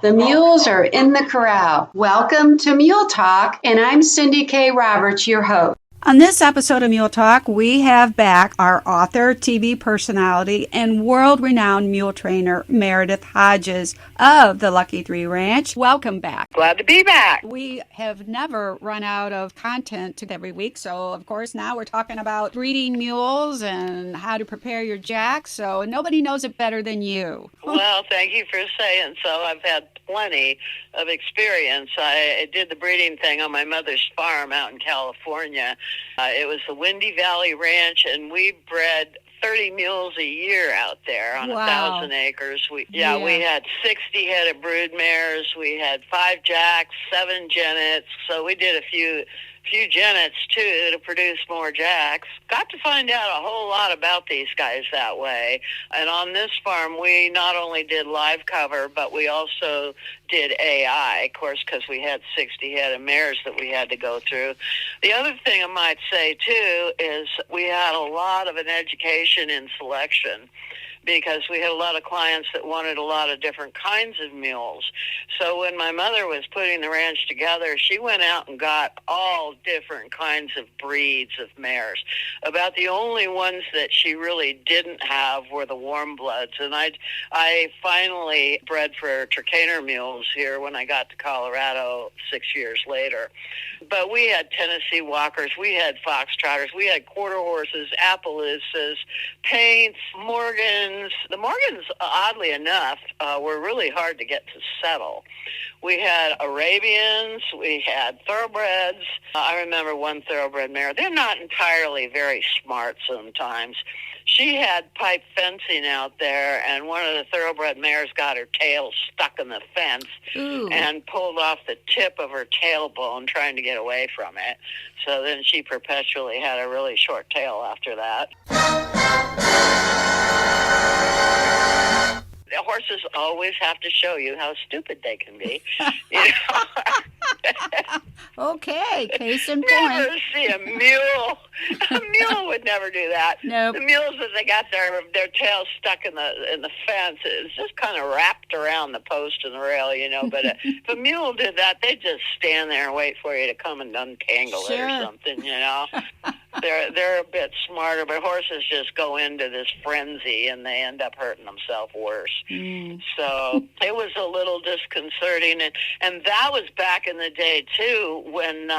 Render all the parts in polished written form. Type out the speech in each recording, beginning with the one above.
The mules are in the corral. Welcome to Mule Talk, and I'm Cindy K. Roberts, your host. On this episode of Mule Talk, we have back our author, TV personality, and world-renowned mule trainer, Meredith Hodges of the Lucky 3 Ranch. Welcome back. Glad to be back. We have never run out of content every week, so of course now we're talking about breeding mules and how to prepare your jacks, so nobody knows it better than you. Well, thank you for saying so. I've had plenty of experience. I did the breeding thing on my mother's farm out in California. It was the Windy Valley Ranch, and we bred 30 mules a year out there on 1,000 acres. We had 60 head of brood mares. We had 5 jacks, 7 jennets. So we did a few jennets too to produce more jacks. Got to find out a whole lot about these guys that way. And on this farm, we not only did live cover, but we also did AI, of course, because we had 60 head of mares that we had to go through. The other thing I might say too is we had a lot of an education in selection, because we had a lot of clients that wanted a lot of different kinds of mules. So when my mother was putting the ranch together, she went out and got all different kinds of breeds of mares. About the only ones that she really didn't have were the warm bloods. And I finally bred for Trakehner mules here when I got to Colorado 6 years later. But we had Tennessee Walkers, we had Foxtrotters, we had quarter horses, Appaloosas, Paints, Morgans. The Morgans, oddly enough, were really hard to get to settle. We had Arabians, we had thoroughbreds. I remember one thoroughbred mare. They're not entirely very smart sometimes. She had pipe fencing out there, and one of the thoroughbred mares got her tail stuck in the fence. Ooh. And pulled off the tip of her tailbone trying to get away from it. So then she perpetually had a really short tail after that. The horses always have to show you how stupid they can be. You know? Okay, case in Never point. see a mule. A mule would never do that. Nope. The mules, as they got their tails stuck in the fence, it's just kind of wrapped around the post and the rail, you know. But if a mule did that, they'd just stand there and wait for you to come and untangle it or something, you know. They're a bit smarter, but horses just go into this frenzy and they end up hurting themselves worse. So it was a little disconcerting, and that was back in the day too, when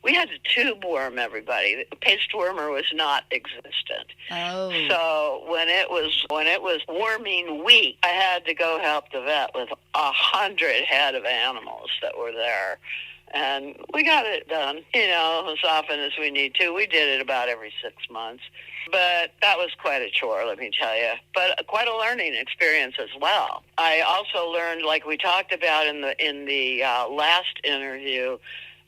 we had to tube worm everybody. The paste wormer was not existent. Oh. So when it was worming week, I had to go help the vet with 100 head of animals that were there. And we got it done, you know, as often as we need to. We did it about every 6 months. But that was quite a chore, let me tell you. But quite a learning experience as well. I also learned, like we talked about in the last interview,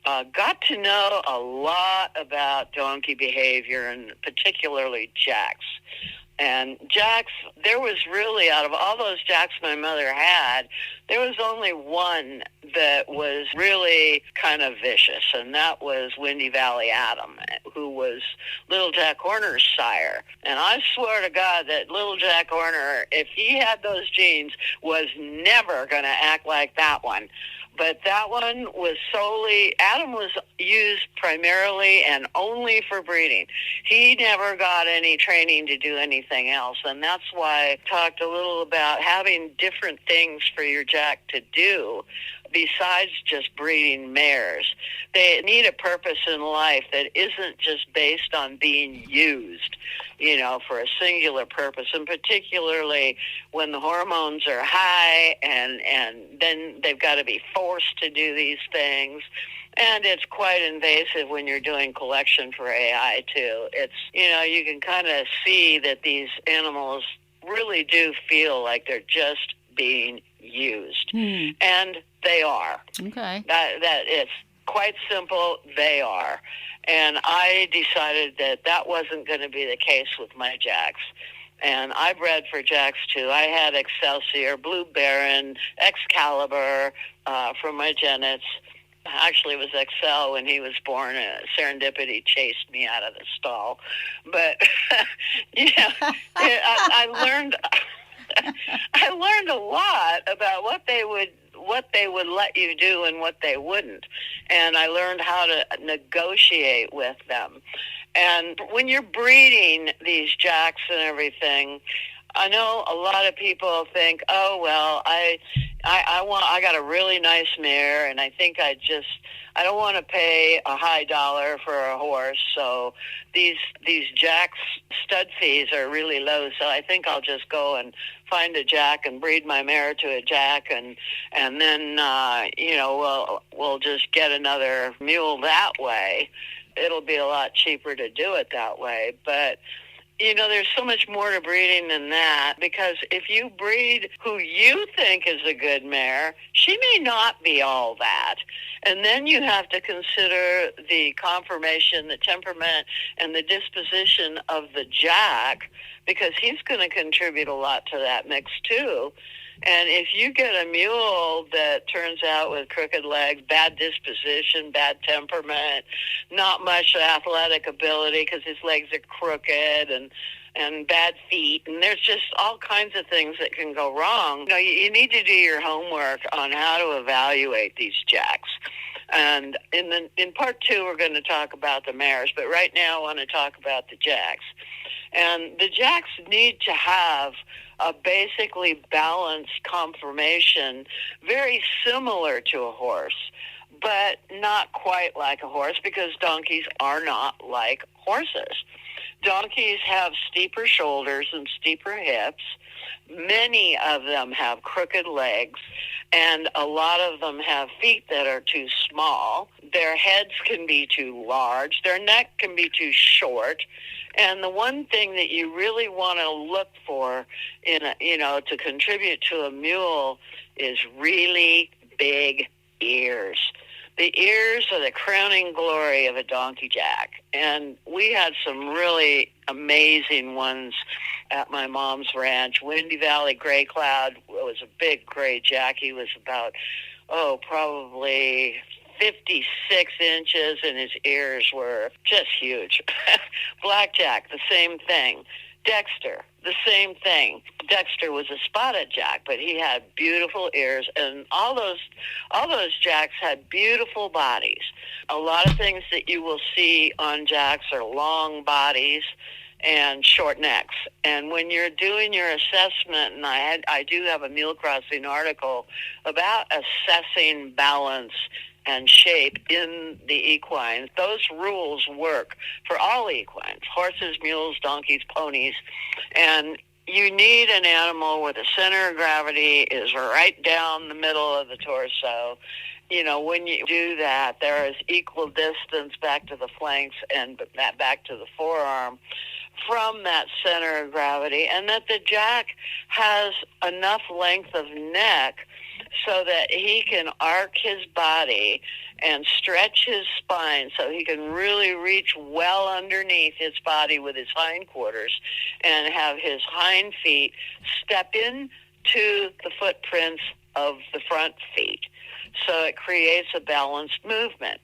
got to know a lot about donkey behavior, and particularly jacks. And jacks, there was really, out of all those jacks my mother had, there was only one that was really kind of vicious, and that was Windy Valley Adam, who was Little Jack Horner's sire. And I swear to God that Little Jack Horner, if he had those genes, was never going to act like that one. But that one was Adam was used primarily and only for breeding. He never got any training to do anything else. And that's why I talked a little about having different things for your jack to do besides just breeding mares. They need a purpose in life that isn't just based on being used, you know, for a singular purpose, and particularly when the hormones are high and then they've got to be forced to do these things. And it's quite invasive when you're doing collection for AI too. It's, you know, you can kind of see that these animals really do feel like they're just being used. And they are. Okay. That it's quite simple. They are. And I decided that wasn't going to be the case with my jacks. And I bred for jacks too. I had Excelsior, Blue Baron, Excalibur from my jennets. Actually, it was Excel when he was born. Serendipity chased me out of the stall. But, I learned a lot about what they would what they would let you do and what they wouldn't. And I learned how to negotiate with them. And when you're breeding these jacks and everything, I know a lot of people think, oh, well, I got a really nice mare, and I think I don't want to pay a high dollar for a horse, so these jacks stud fees are really low, so I think I'll just go and find a jack and breed my mare to a jack, and then we'll just get another mule that way. It'll be a lot cheaper to do it that way, but there's so much more to breeding than that, because if you breed who you think is a good mare, she may not be all that. And then you have to consider the conformation, the temperament, and the disposition of the jack, because he's going to contribute a lot to that mix too. And if you get a mule that turns out with crooked legs, bad disposition, bad temperament, not much athletic ability because his legs are crooked, and bad feet, and there's just all kinds of things that can go wrong. You need to do your homework on how to evaluate these jacks. And in part 2, we're going to talk about the mares, but right now I want to talk about the jacks. And the jacks need to have a basically balanced conformation, very similar to a horse, but not quite like a horse, because donkeys are not like horses. Donkeys have steeper shoulders and steeper hips. Many of them have crooked legs, and a lot of them have feet that are too small. Their heads can be too large. Their neck can be too short. And the one thing that you really want to look for to contribute to a mule is really big ears. The ears are the crowning glory of a donkey jack. And we had some really amazing ones at my mom's ranch. Windy Valley Gray Cloud was a big gray jack. He was about, probably 56 inches, and his ears were just huge. Blackjack, the same thing. Dexter, the same thing. Dexter was a spotted jack, but he had beautiful ears, and all those jacks had beautiful bodies. A lot of things that you will see on jacks are long bodies and short necks. And when you're doing your assessment, and I do have a Mule Crossing article about assessing balance and shape in the equine, those rules work for all equines, horses, mules, donkeys, ponies. And you need an animal where the center of gravity is right down the middle of the torso. When you do that, there is equal distance back to the flanks and back to the forearm from that center of gravity, and that the jack has enough length of neck so that he can arc his body and stretch his spine so he can really reach well underneath his body with his hindquarters and have his hind feet step into the footprints of the front feet. So it creates a balanced movement.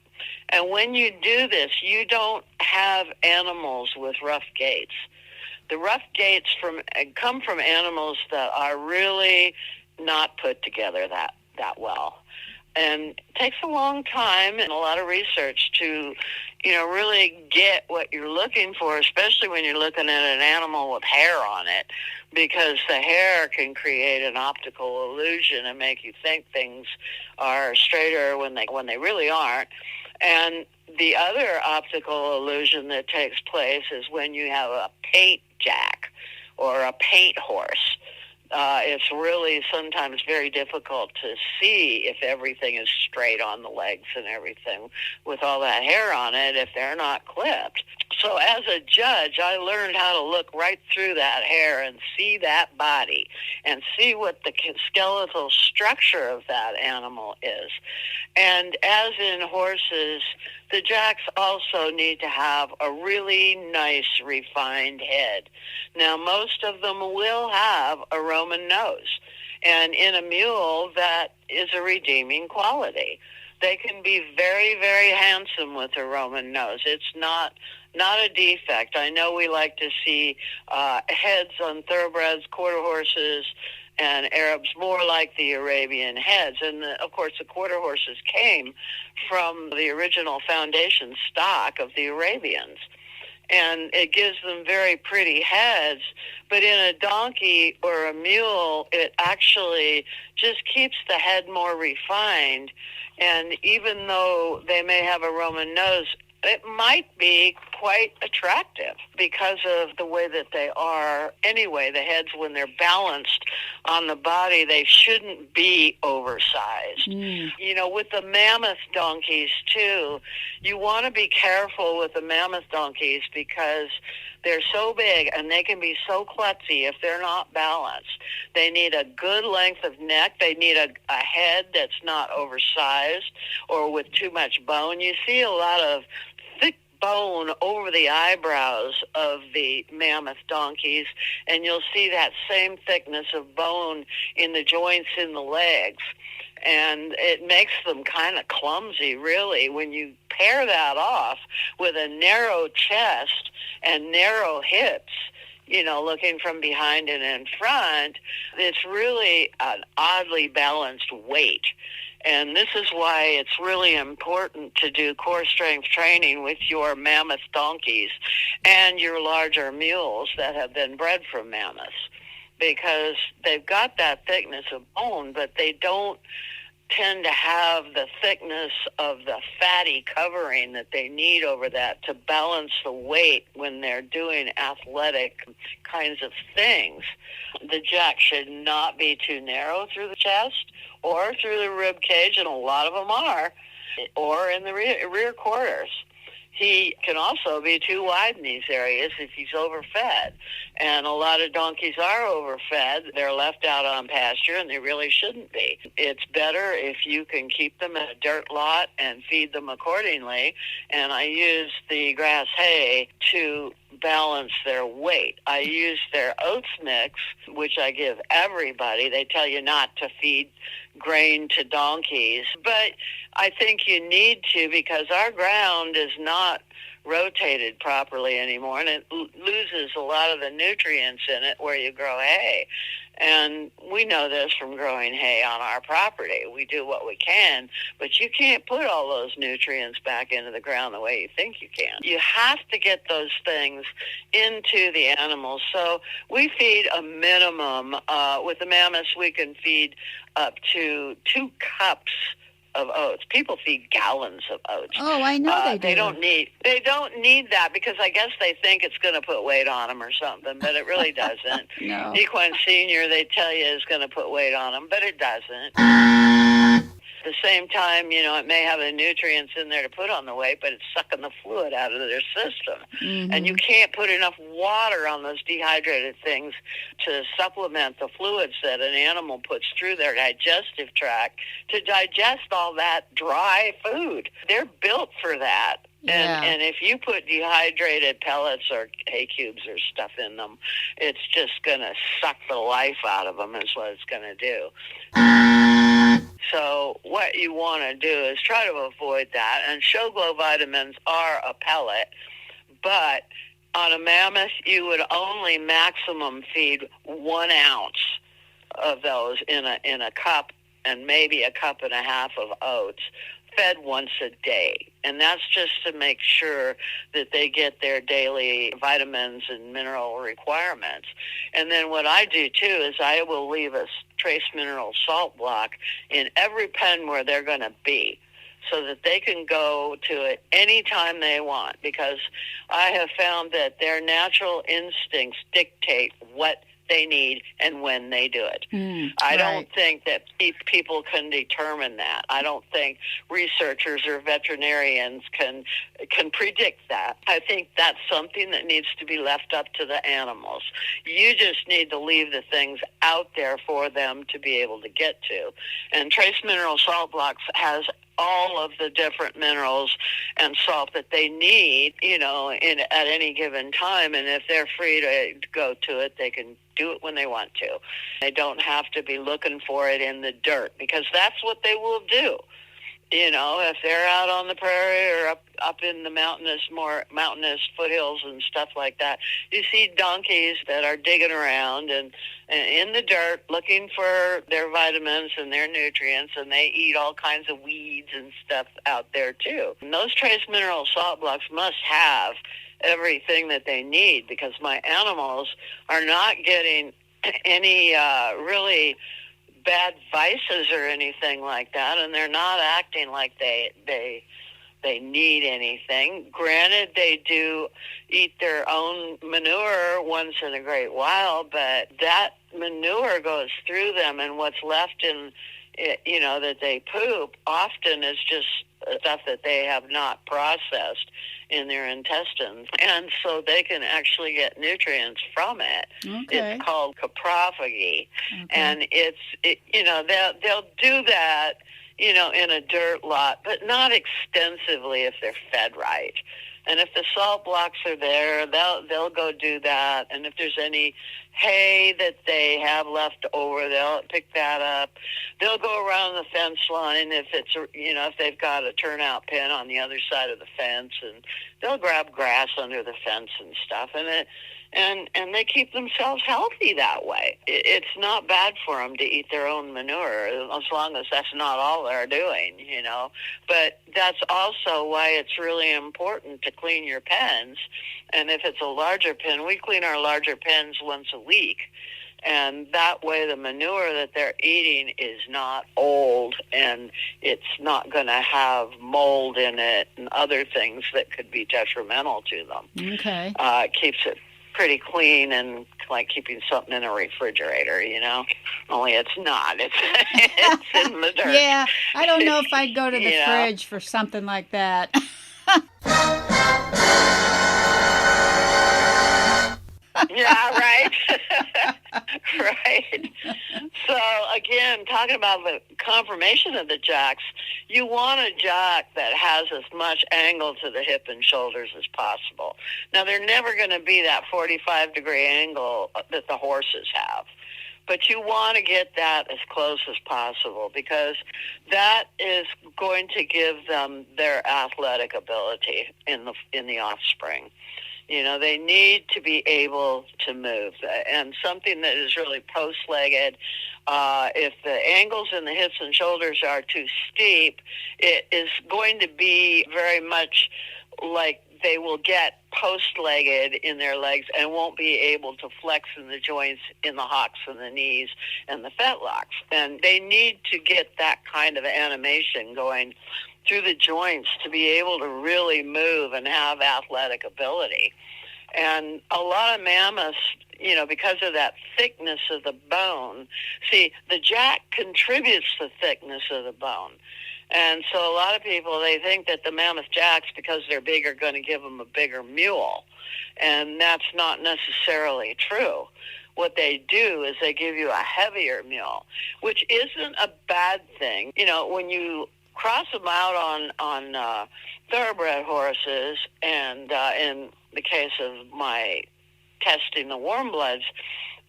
And when you do this, you don't have animals with rough gaits. The rough gaits come from animals that are really not put together that well. And it takes a long time and a lot of research to, really get what you're looking for, especially when you're looking at an animal with hair on it, because the hair can create an optical illusion and make you think things are straighter when they really aren't. And the other optical illusion that takes place is when you have a paint jack or a paint horse. It's really sometimes very difficult to see if everything is straight on the legs and everything with all that hair on it if they're not clipped. So as a judge, I learned how to look right through that hair and see that body and see what the skeletal structure of that animal is. And as in horses, the jacks also need to have a really nice, refined head. Now, most of them will have a Roman nose. And in a mule, that is a redeeming quality. They can be very, very handsome with a Roman nose. It's not not a defect. I know we like to see heads on thoroughbreds, quarter horses, and Arabs more like the Arabian heads. And, of course, the quarter horses came from the original foundation stock of the Arabians. And it gives them very pretty heads, but in a donkey or a mule, it actually just keeps the head more refined. And even though they may have a Roman nose, it might be quite attractive because of the way that they are. Anyway, the heads, when they're balanced on the body, they shouldn't be oversized. You know, with the mammoth donkeys, too, you want to be careful with the mammoth donkeys because they're so big and they can be so klutzy if they're not balanced. They need a good length of neck. They need a head that's not oversized or with too much bone. You see a lot of thick bone over the eyebrows of the mammoth donkeys, and you'll see that same thickness of bone in the joints in the legs. And it makes them kind of clumsy, really, when you pair that off with a narrow chest and narrow hips, you know, looking from behind and in front. It's really an oddly balanced weight. And this is why it's really important to do core strength training with your mammoth donkeys and your larger mules that have been bred from mammoths, because they've got that thickness of bone, but they don't tend to have the thickness of the fatty covering that they need over that to balance the weight when they're doing athletic kinds of things. The jack should not be too narrow through the chest or through the rib cage, and a lot of them are, or in the rear quarters. He can also be too wide in these areas if he's overfed. And a lot of donkeys are overfed. They're left out on pasture, and they really shouldn't be. It's better if you can keep them in a dirt lot and feed them accordingly. And I use the grass hay to balance their weight. I use their oats mix, which I give everybody. They tell you not to feed grain to donkeys, but I think you need to, because our ground is not rotated properly anymore, and it loses a lot of the nutrients in it where you grow hay. And we know this from growing hay on our property. We do what we can, but you can't put all those nutrients back into the ground the way you think you can. You have to get those things into the animals. So we feed a minimum. With the mammoths, we can feed up to 2 cups of oats. People feed gallons of oats. Oh, I know they do. They don't need that, because I guess they think it's going to put weight on them or something, but it really doesn't. No. Equine Senior, they tell you, is going to put weight on them, but it doesn't. At the same time, you know, it may have the nutrients in there to put on the weight, but it's sucking the fluid out of their system. Mm-hmm. And you can't put enough water on those dehydrated things to supplement the fluids that an animal puts through their digestive tract to digest all that dry food. They're built for that. Yeah. And if you put dehydrated pellets or hay cubes or stuff in them, it's just going to suck the life out of them is what it's going to do. So what you want to do is try to avoid that. And show glow vitamins are a pellet, but on a mammoth, you would only maximum feed 1 ounce of those in a cup, and maybe a cup and a half of oats, fed once a day. And that's just to make sure that they get their daily vitamins and mineral requirements. And then what I do, too, is I will leave a trace mineral salt block in every pen where they're going to be, so that they can go to it anytime they want, because I have found that their natural instincts dictate what they need and when they do it. I don't think that people can determine that. I don't think researchers or veterinarians can predict that. I think that's something that needs to be left up to the animals. You just need to leave the things out there for them to be able to get to. And Trace Mineral Salt Blocks has all of the different minerals and salt that they need, you know, at any given time. And if they're free to go to it, they can do it when they want to. They don't have to be looking for it in the dirt, because that's what they will do. if they're out on the prairie or up in the more mountainous foothills and stuff like that, you see donkeys that are digging around and in the dirt looking for their vitamins and their nutrients, and they eat all kinds of weeds and stuff out there too. And those trace mineral salt blocks must have everything that they need, because my animals are not getting any really bad vices or anything like that, and they're not acting like they need anything. Granted, they do eat their own manure once in a great while, but that manure goes through them, and what's left in it, that they poop often is just stuff that they have not processed in their intestines, and so they can actually get nutrients from it. Okay. It's called coprophagy, Okay. and they'll do that, in a dirt lot, but not extensively if they're fed right. And if the salt blocks are there, they'll go do that. And if there's any hay that they have left over, they'll pick that up. They'll go around the fence line if if they've got a turnout pen on the other side of the fence, and they'll grab grass under the fence and stuff. And they keep themselves healthy that way. It's not bad for them to eat their own manure, as long as that's not all they're doing, But that's also why it's really important to clean your pens. And if it's a larger pen, we clean our larger pens once a week. And that way the manure that they're eating is not old, and it's not going to have mold in it and other things that could be detrimental to them. Okay. It keeps it pretty clean, and like keeping something in a refrigerator, only it's not. It's in the dirt. Yeah, I don't know if I'd go to the You know? fridge for something like that. Yeah, right. Right. So again, talking about the conformation of the jacks, you want a jack that has as much angle to the hip and shoulders as possible. Now, they're never going to be that 45-degree angle that the horses have, but you want to get that as close as possible, because that is going to give them their athletic ability in the offspring. They need to be able to move. And something that is really post-legged, if the angles in the hips and shoulders are too steep, it is going to be very much like they will get post-legged in their legs and won't be able to flex in the joints in the hocks and the knees and the fetlocks. And they need to get that kind of animation going through the joints to be able to really move and have athletic ability. And a lot of mammoths, because of that thickness of the bone, see, the jack contributes the thickness of the bone. And so a lot of people, they think that the mammoth jacks, because they're big, are going to give them a bigger mule. And that's not necessarily true. What they do is they give you a heavier mule, which isn't a bad thing. When you cross them out on thoroughbred horses, and in the case of my testing the warm bloods,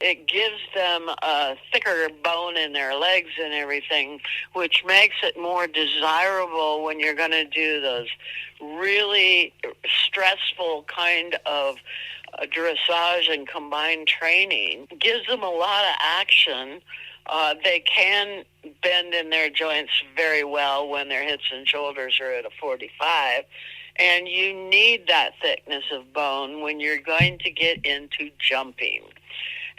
it gives them a thicker bone in their legs and everything, which makes it more desirable when you're going to do those really stressful kind of dressage and combined training. It gives them a lot of action. They can bend in their joints very well when their hips and shoulders are at a 45. And you need that thickness of bone when you're going to get into jumping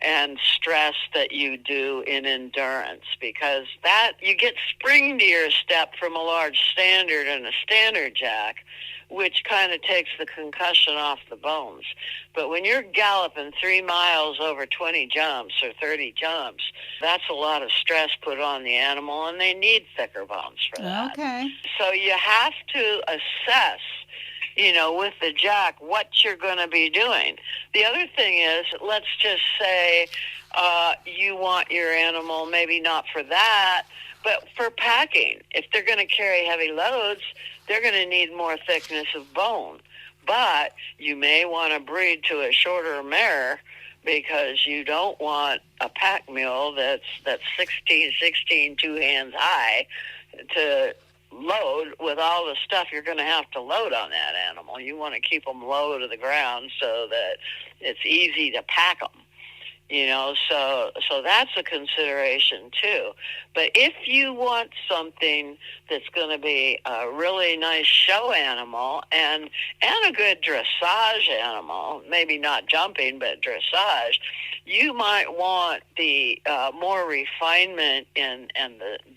and stress that you do in endurance, because that you get spring to your step from a large standard and a standard jack, which kind of takes the concussion off the bones. But when you're galloping 3 miles over 20 jumps or 30 jumps, that's a lot of stress put on the animal, and they need thicker bones for that. Okay. So you have to assess, with the jack, what you're going to be doing. The other thing is, let's just say you want your animal, maybe not for that, but for packing. If they're going to carry heavy loads, they're going to need more thickness of bone. But you may want to breed to a shorter mare, because you don't want a pack mule that's 16, 2 hands high to load with all the stuff you're going to have to load on that animal. You want to keep them low to the ground so that it's easy to pack them. So that's a consideration too. But if you want something that's going to be a really nice show animal and a good dressage animal, maybe not jumping, but dressage, you might want the more refinement and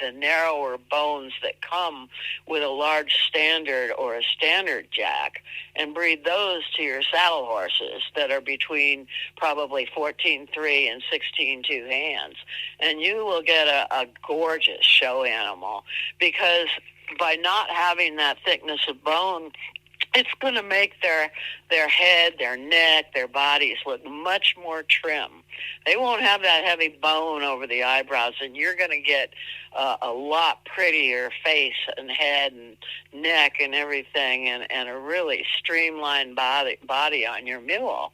the narrower bones that come with a large standard or a standard jack, and breed those to your saddle horses that are between probably 14.3 and 16.2 hands, and you will get a gorgeous show animal, because by not having that thickness of bone, it's going to make their head, their neck, their bodies look much more trim. They won't have that heavy bone over the eyebrows, and you're going to get a lot prettier face and head and neck and everything, and a really streamlined body on your mule.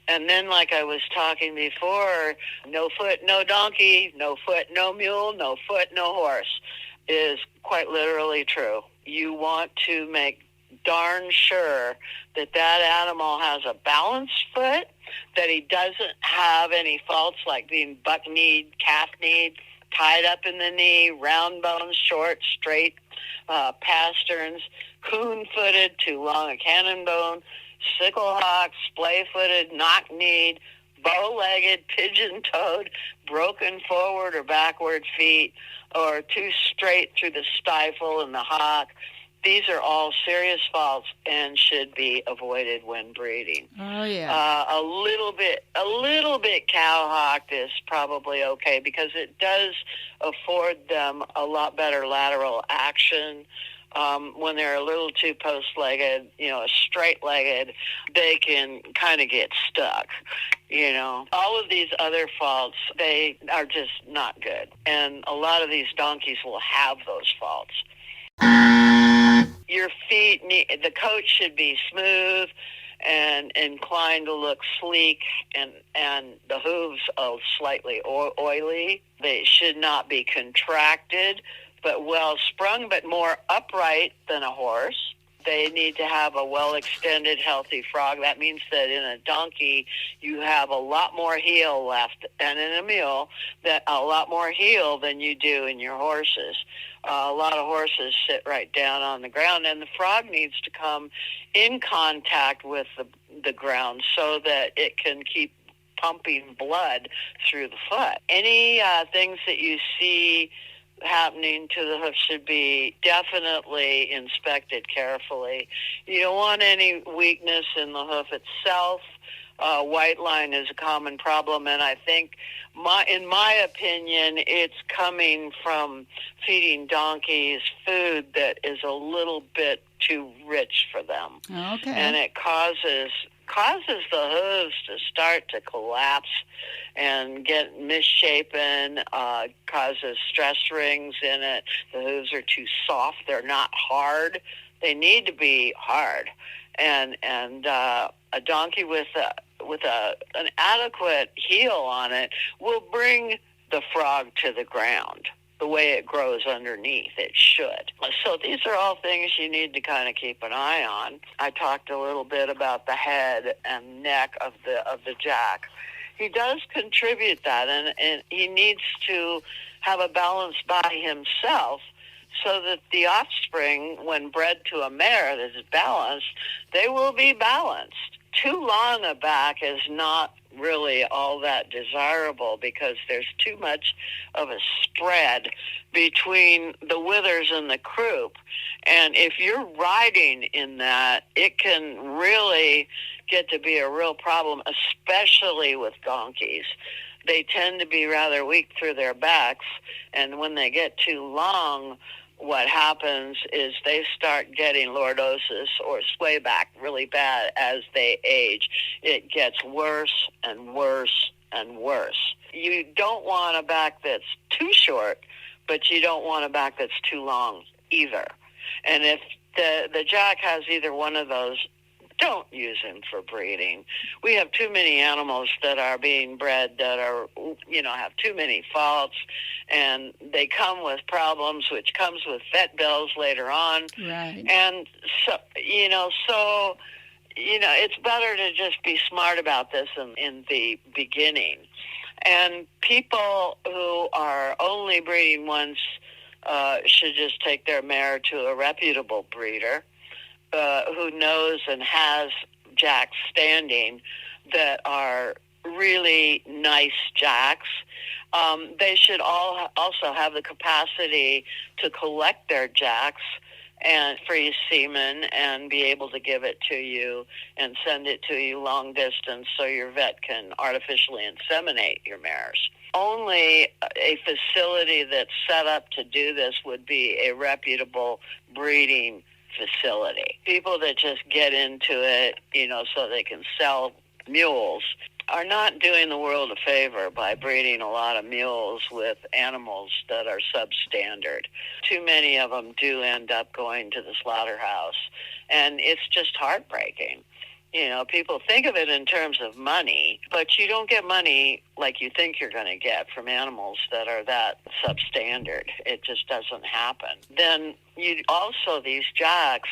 And then, like I was talking before, no foot, no donkey, no foot, no mule, no foot, no horse is quite literally true. You want to make darn sure that that animal has a balanced foot, that he doesn't have any faults like being buck-kneed, calf-kneed, tied up in the knee, round bones, short, straight pasterns, coon-footed, too long a cannon bone, sickle-hocked, splay-footed, knock-kneed, bow-legged, pigeon-toed, broken forward or backward feet, or too straight through the stifle and the hock. These are all serious faults and should be avoided when breeding. Oh yeah. A little bit cow-hocked is probably okay, because it does afford them a lot better lateral action. When they're a little too post-legged, straight-legged, they can kind of get stuck. All of these other faults, they are just not good. And a lot of these donkeys will have those faults. Your feet, the coat should be smooth and inclined to look sleek, and the hooves are slightly oily. They should not be contracted, but well sprung, but more upright than a horse. They need to have a well-extended, healthy frog. That means that in a donkey, you have a lot more heel left, and in a mule, that a lot more heel than you do in your horses. A lot of horses sit right down on the ground, and the frog needs to come in contact with the ground so that it can keep pumping blood through the foot. Any things that you see happening to the hoof should be definitely inspected carefully. You don't want any weakness in the hoof itself. White line is a common problem, and I think, in my opinion, it's coming from feeding donkeys food that is a little bit too rich for them. Okay. And it causes the hooves to start to collapse and get misshapen, causes stress rings in it. The hooves are too soft. They're not hard. They need to be hard. And a donkey with an adequate heel on it will bring the frog to the ground the way it grows underneath. It should. So these are all things you need to kind of keep an eye on. I talked a little bit about the head and neck of the jack. He does contribute that, and he needs to have a balanced body himself, so that the offspring, when bred to a mare that is balanced, they will be balanced. Too long a back is not really all that desirable, because there's too much of a spread between the withers and the croup. And if you're riding in that, it can really get to be a real problem, especially with donkeys. They tend to be rather weak through their backs, and when they get too long, what happens is they start getting lordosis or swayback really bad as they age. It gets worse and worse and worse. You don't want a back that's too short, but you don't want a back that's too long either. And if the jack has either one of those don't use him for breeding. We have too many animals that are being bred that are, have too many faults, and they come with problems, which comes with vet bills later on. Right. And it's better to just be smart about this in the beginning. And people who are only breeding once should just take their mare to a reputable breeder who knows and has jacks standing that are really nice jacks. They should all also have the capacity to collect their jacks and freeze semen and be able to give it to you and send it to you long distance so your vet can artificially inseminate your mares. Only a facility that's set up to do this would be a reputable breeding facility. People that just get into it, so they can sell mules are not doing the world a favor by breeding a lot of mules with animals that are substandard. Too many of them do end up going to the slaughterhouse, and it's just heartbreaking. People think of it in terms of money, but you don't get money like you think you're going to get from animals that are that substandard. It just doesn't happen. Then these jacks,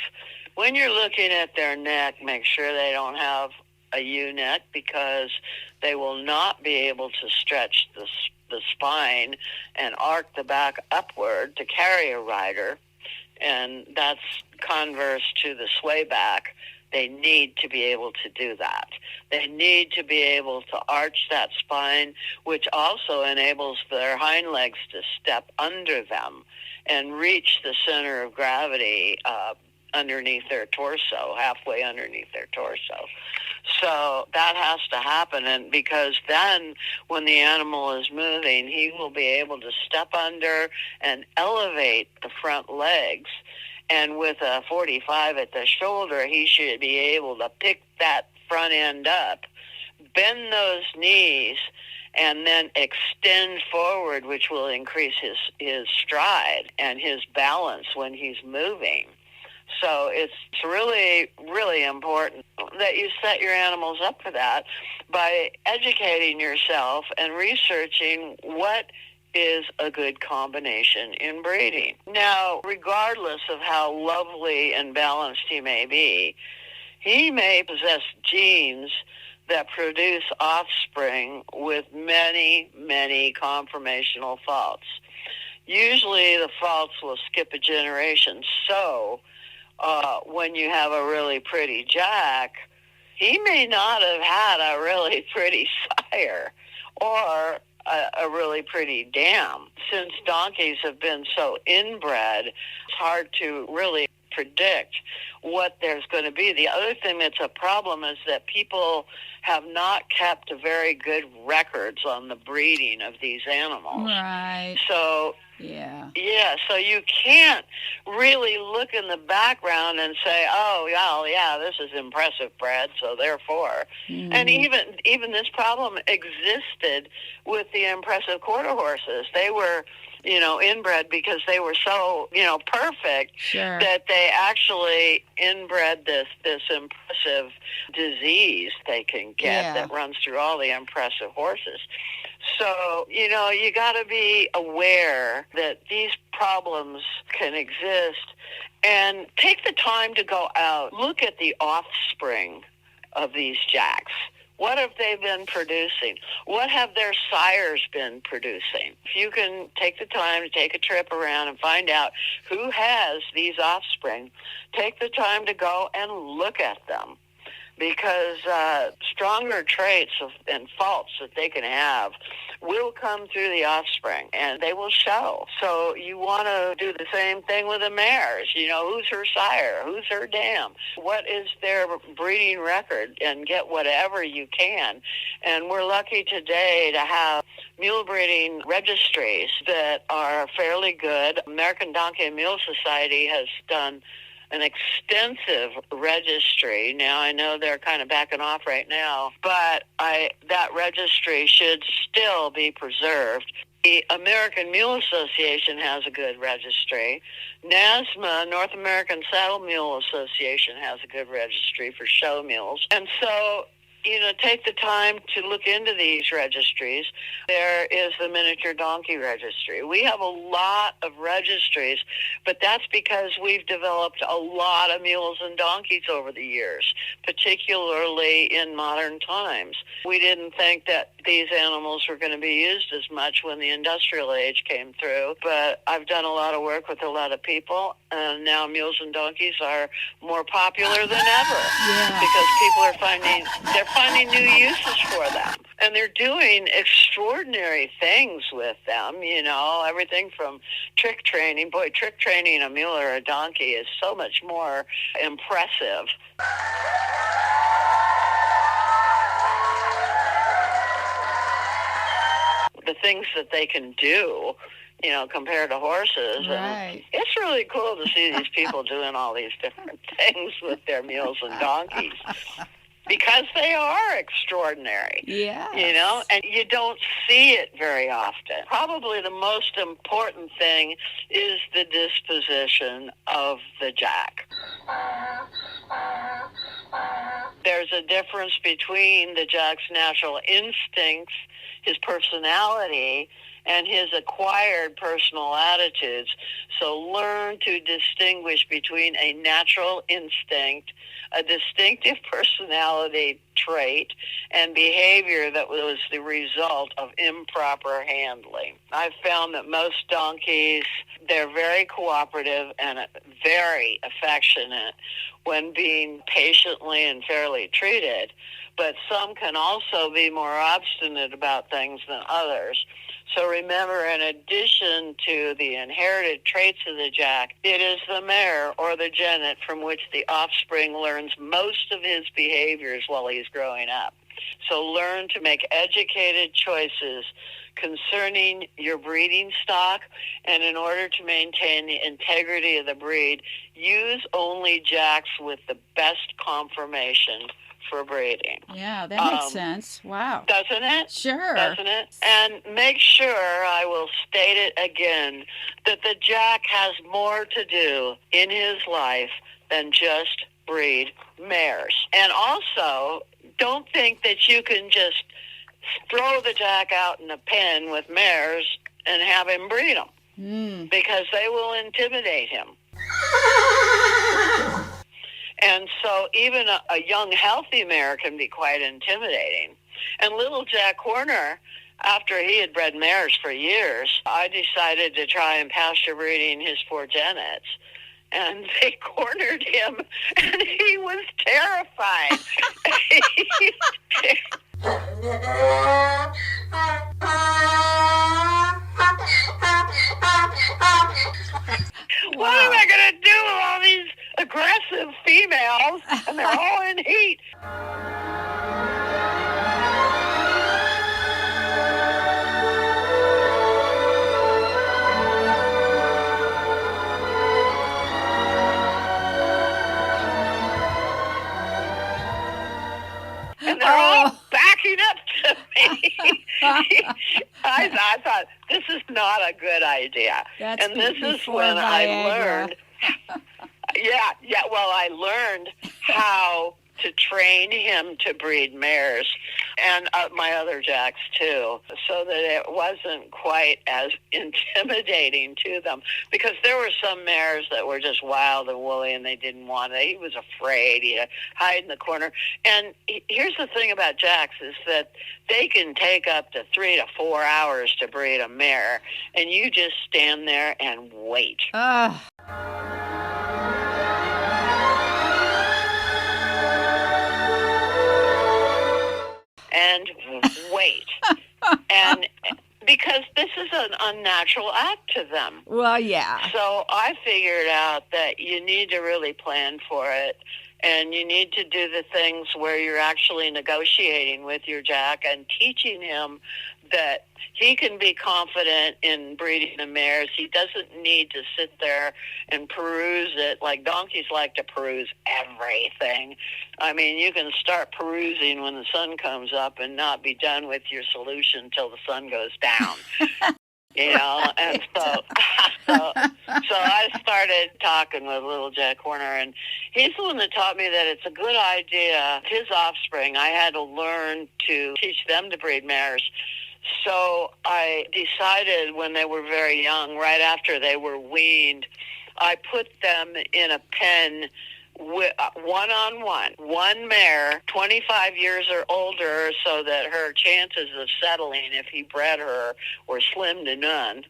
when you're looking at their neck, make sure they don't have a U-neck, because they will not be able to stretch the spine and arc the back upward to carry a rider, and that's converse to the sway back. They need to be able to do that. They need to be able to arch that spine, which also enables their hind legs to step under them and reach the center of gravity underneath their torso, halfway underneath their torso. So that has to happen, and because then when the animal is moving, he will be able to step under and elevate the front legs. And with a 45 at the shoulder, he should be able to pick that front end up, bend those knees, and then extend forward, which will increase his stride and his balance when he's moving. So it's really, really important that you set your animals up for that by educating yourself and researching what is a good combination in breeding. Now, regardless of how lovely and balanced he may be, he may possess genes that produce offspring with many, many conformational faults. Usually the faults will skip a generation, so when you have a really pretty jack, he may not have had a really pretty sire or a really pretty dam. Since donkeys have been so inbred, it's hard to really predict what there's going to be. The other thing that's a problem is that people have not kept very good records on the breeding of these animals. Right. So so you can't really look in the background and say, oh, well, yeah, this is impressive bred, so therefore. Mm-hmm. And even this problem existed with the impressive quarter horses. They were, inbred because they were so, perfect that they actually inbred this impressive disease they can get that runs through all the impressive horses. So, you got to be aware that these problems can exist and take the time to go out, look at the offspring of these jacks. What have they been producing? What have their sires been producing? If you can take the time to take a trip around and find out who has these offspring, take the time to go and look at them. Because stronger traits and faults that they can have will come through the offspring, and they will show. So you want to do the same thing with the mares. Who's her sire? Who's her dam? What is their breeding record? And get whatever you can. And we're lucky today to have mule breeding registries that are fairly good. American Donkey and Mule Society has done an extensive registry. Now, I know they're kind of backing off right now, but that registry should still be preserved. The American Mule Association has a good registry. NASMA, North American Saddle Mule Association, has a good registry for show mules. And so, take the time to look into these registries. There is the Miniature Donkey Registry. We have a lot of registries, but that's because we've developed a lot of mules and donkeys over the years, particularly in modern times. We didn't think that these animals were going to be used as much when the industrial age came through, but I've done a lot of work with a lot of people, and now mules and donkeys are more popular than ever because people are finding new uses for them. And they're doing extraordinary things with them, everything from trick training. Boy, trick training a mule or a donkey is so much more impressive. The things that they can do, compared to horses. Right. And it's really cool to see these people doing all these different things with their mules and donkeys. Because they are extraordinary. Yeah. And you don't see it very often. Probably the most important thing is the disposition of the jack. There's a difference between the jack's natural instincts, his personality, and his acquired personal attitudes. So learn to distinguish between a natural instinct, a distinctive personality trait, and behavior that was the result of improper handling. I've found that most donkeys, they're very cooperative and very affectionate when being patiently and fairly treated, but some can also be more obstinate about things than others. So remember, in addition to the inherited traits of the jack, it is the mare or the jennet from which the offspring learns most of his behaviors while he's growing up. So learn to make educated choices concerning your breeding stock, and in order to maintain the integrity of the breed, use only jacks with the best conformation for breeding. Yeah, that makes sense. Wow. Doesn't it? Sure. Doesn't it? And make sure, I will state it again, that the jack has more to do in his life than just breed mares. And also, don't think that you can just throw the jack out in a pen with mares and have him breed them, because they will intimidate him. And so even a young, healthy mare can be quite intimidating. And little Jack Horner, after he had bred mares for years, I decided to try and pasture breeding his 4 jennets. And they cornered him, and he was terrified. What am I going to do with all these aggressive females, and they're all in heat? And they're all backing up to me. I thought, this is not a good idea. That's and this is when I learned. I learned how to train him to breed mares, and my other jacks too, so that it wasn't quite as intimidating to them, because there were some mares that were just wild and woolly and they didn't want it. He was afraid. He'd hide in the corner. And here's the thing about jacks is that they can take up to 3 to 4 hours to breed a mare, and you just stand there and wait. And wait. And because this is an unnatural act to them. Well, yeah. So I figured out that you need to really plan for it, and you need to do the things where you're actually negotiating with your jack and teaching him that he can be confident in breeding the mares. He doesn't need to sit there and peruse it like donkeys like to peruse everything. I mean, you can start perusing when the sun comes up and not be done with your solution till the sun goes down. And so I started talking with little Jack Horner, and he's the one that taught me that it's a good idea. His offspring, I had to learn to teach them to breed mares. So I decided when they were very young, right after they were weaned, I put them in a pen one-on-one. One mare, 25 years or older, so that her chances of settling, if he bred her, were slim to none.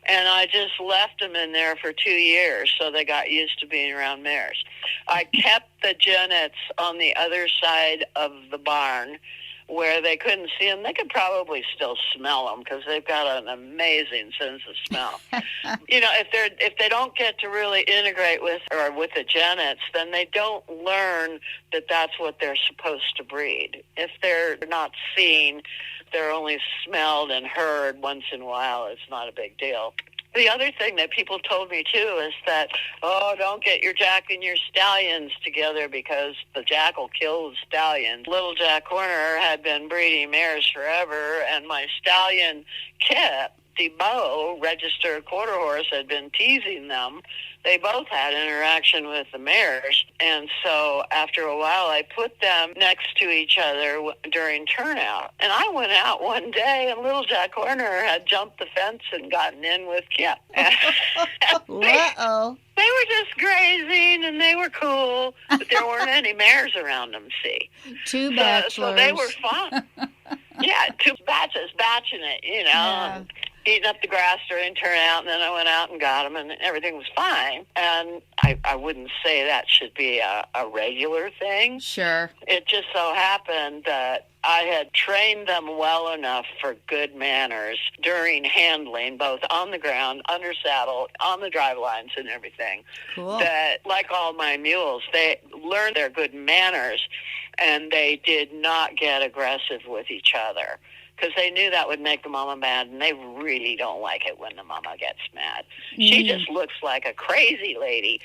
And I just left them in there for 2 years, so they got used to being around mares. I kept the jennets on the other side of the barn where they couldn't see them. They could probably still smell them because they've got an amazing sense of smell. If they don't get to really integrate with the jennets, then they don't learn that that's what they're supposed to breed. If they're not seen, they're only smelled and heard once in a while. It's not a big deal. The other thing that people told me, too, is that, don't get your Jack and your stallions together because the Jack will kill the stallion. Little Jack Horner had been breeding mares forever, and my stallion, Kip, the Beau, registered quarter horse, had been teasing them. They both had interaction with the mares, and so after a while I put them next to each other during turnout. And I went out one day, and little Jack Horner had jumped the fence and gotten in with Kip. Uh-oh. They were just grazing, and they were cool, but there weren't any mares around them, see. Two bachelors. So they were fun. Yeah, two batches, batching it, Yeah. Eating up the grass during turnout, and then I went out and got them, and everything was fine. And I wouldn't say that should be a regular thing. Sure. It just so happened that I had trained them well enough for good manners during handling, both on the ground, under saddle, on the drive lines and everything. Cool. That, like all my mules, they learned their good manners, and they did not get aggressive with each other, because they knew that would make the mama mad, and they really don't like it when the mama gets mad. She just looks like a crazy lady.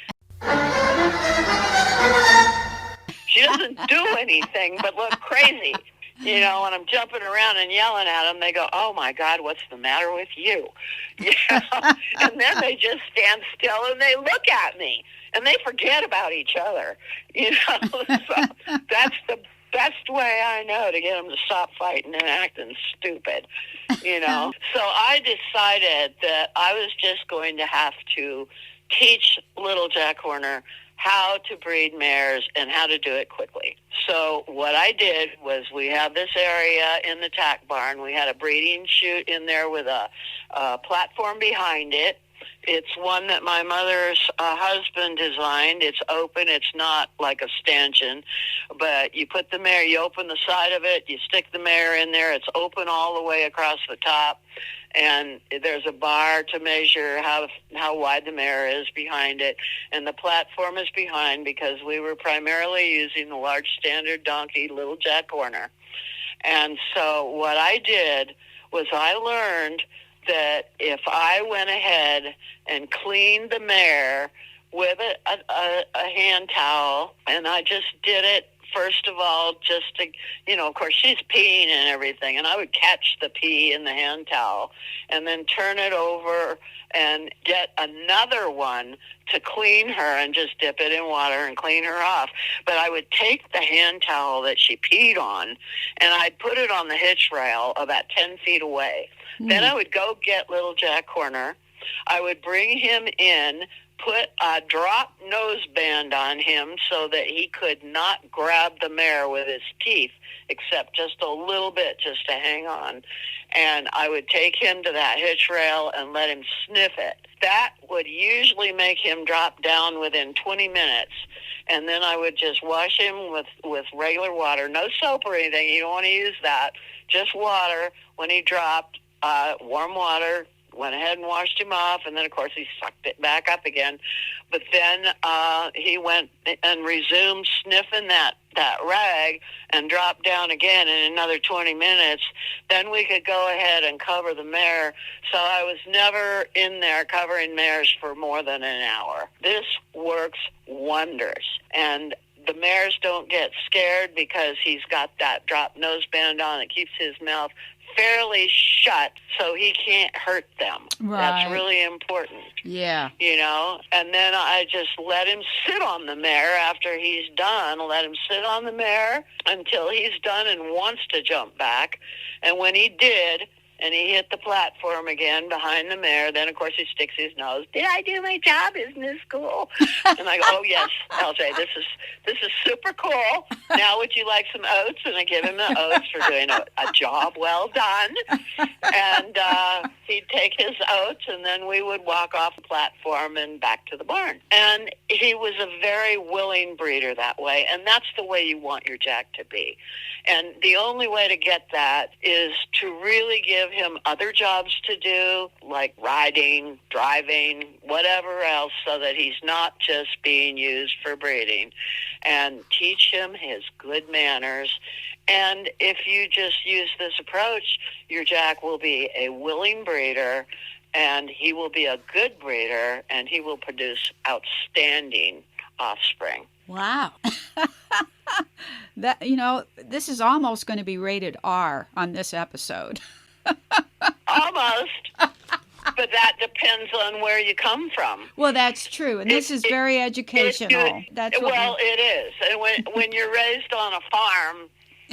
She doesn't do anything but look crazy. When I'm jumping around and yelling at them, they go, "Oh, my God, what's the matter with you?" And then they just stand still, and they look at me, and they forget about each other. So that's the best way I know to get them to stop fighting and acting stupid, So I decided that I was just going to have to teach little Jack Horner how to breed mares and how to do it quickly. So what I did was, we have this area in the tack barn. We had a breeding chute in there with a platform behind it. It's one that my mother's husband designed. It's open. It's not like a stanchion, but you put the mare, you open the side of it, you stick the mare in there. It's open all the way across the top, and there's a bar to measure how wide the mare is behind it, and the platform is behind because we were primarily using the large standard donkey, little Jack Horner. And so what I did was I learned that if I went ahead and cleaned the mare with a hand towel, and I just did it, first of all, just to, of course, she's peeing and everything, and I would catch the pee in the hand towel and then turn it over and get another one to clean her and just dip it in water and clean her off. But I would take the hand towel that she peed on, and I'd put it on the hitch rail about 10 feet away. Then I would go get little Jack Horner. I would bring him in, put a drop noseband on him so that he could not grab the mare with his teeth, except just a little bit, just to hang on. And I would take him to that hitch rail and let him sniff it. That would usually make him drop down within 20 minutes. And then I would just wash him with regular water, no soap or anything. You don't want to use that. Just water. When he dropped, warm water, went ahead and washed him off, and then, of course, he sucked it back up again. But then he went and resumed sniffing that rag and dropped down again in another 20 minutes. Then we could go ahead and cover the mare. So I was never in there covering mares for more than an hour. This works wonders. And the mares don't get scared because he's got that drop noseband on. It keeps his mouth fairly shut so he can't hurt them. Right. That's really important. Yeah. And then I just let him sit on the mare after he's done. Let him sit on the mare until he's done and wants to jump back. And when he did, and he hit the platform again behind the mare, then, of course, he sticks his nose. Did I do my job? Isn't this cool? And I go, oh, yes, LJ, this is super cool. Now would you like some oats? And I give him the oats for doing a job well done. And he'd take his oats, and then we would walk off the platform and back to the barn. And he was a very willing breeder that way, and that's the way you want your Jack to be. And the only way to get that is to really give him other jobs to do, like riding, driving, whatever else, so that he's not just being used for breeding. And teach him his good manners. And if you just use this approach, your Jack will be a willing breeder, and he will be a good breeder, and he will produce outstanding offspring. Wow. This is almost going to be rated R on this episode. Almost. But that depends on where you come from. Well, that's true. And this is very educational. It is. And when you're raised on a farm,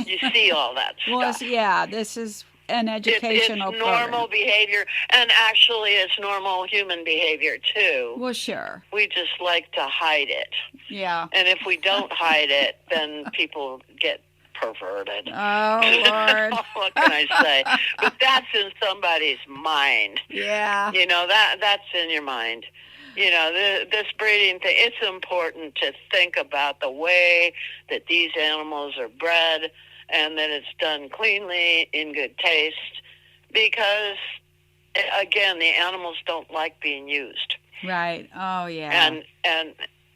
you see all that stuff. Well, yeah, this is an educational It's normal program. Behavior, and actually it's normal human behavior, too. Well, sure. We just like to hide it. Yeah. And if we don't hide it, then people get perverted. Oh, Lord. What can I say? But that's in somebody's mind. Yeah. That's in your mind. This breeding thing, it's important to think about the way that these animals are bred and that it's done cleanly, in good taste, because, again, the animals don't like being used. Right. Oh, yeah.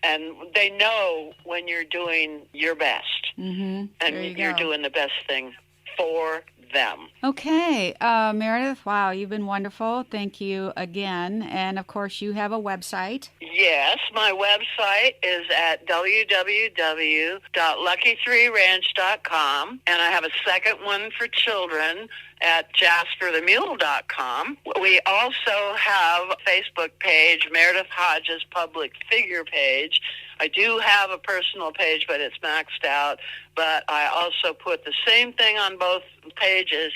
And they know when you're doing your best. Mm-hmm. And you're doing the best thing for them. Okay. Meredith, wow, you've been wonderful. Thank you again. And, of course, you have a website. Yes, my website is at www.lucky3ranch.com, and I have a second one for children at jasperthemule.com. We also have a Facebook page, Meredith Hodges Public Figure page. I do have a personal page, but it's maxed out. But I also put the same thing on both pages.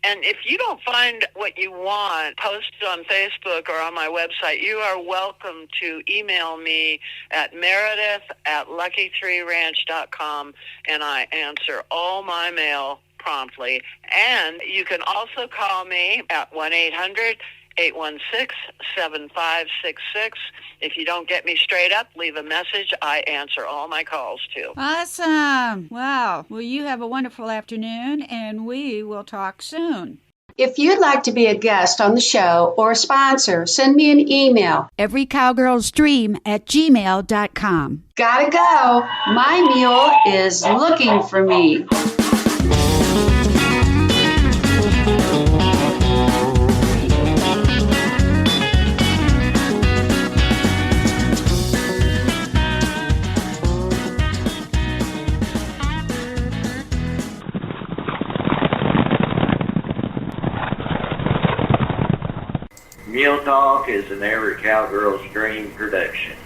And if you don't find what you want posted on Facebook or on my website, you are welcome to email me at meredith@lucky3ranch.com, and I answer all my mail promptly. And you can also call me at 1-800-816-7566. If you don't get me straight up, leave a message. I answer all my calls, too. Awesome. Wow. Well, you have a wonderful afternoon, and we will talk soon. If you'd like to be a guest on the show or a sponsor, send me an email. everycowgirlsdream@gmail.com. Gotta go. My mule is looking for me. Mule Talk is an Every Cowgirl's Dream production.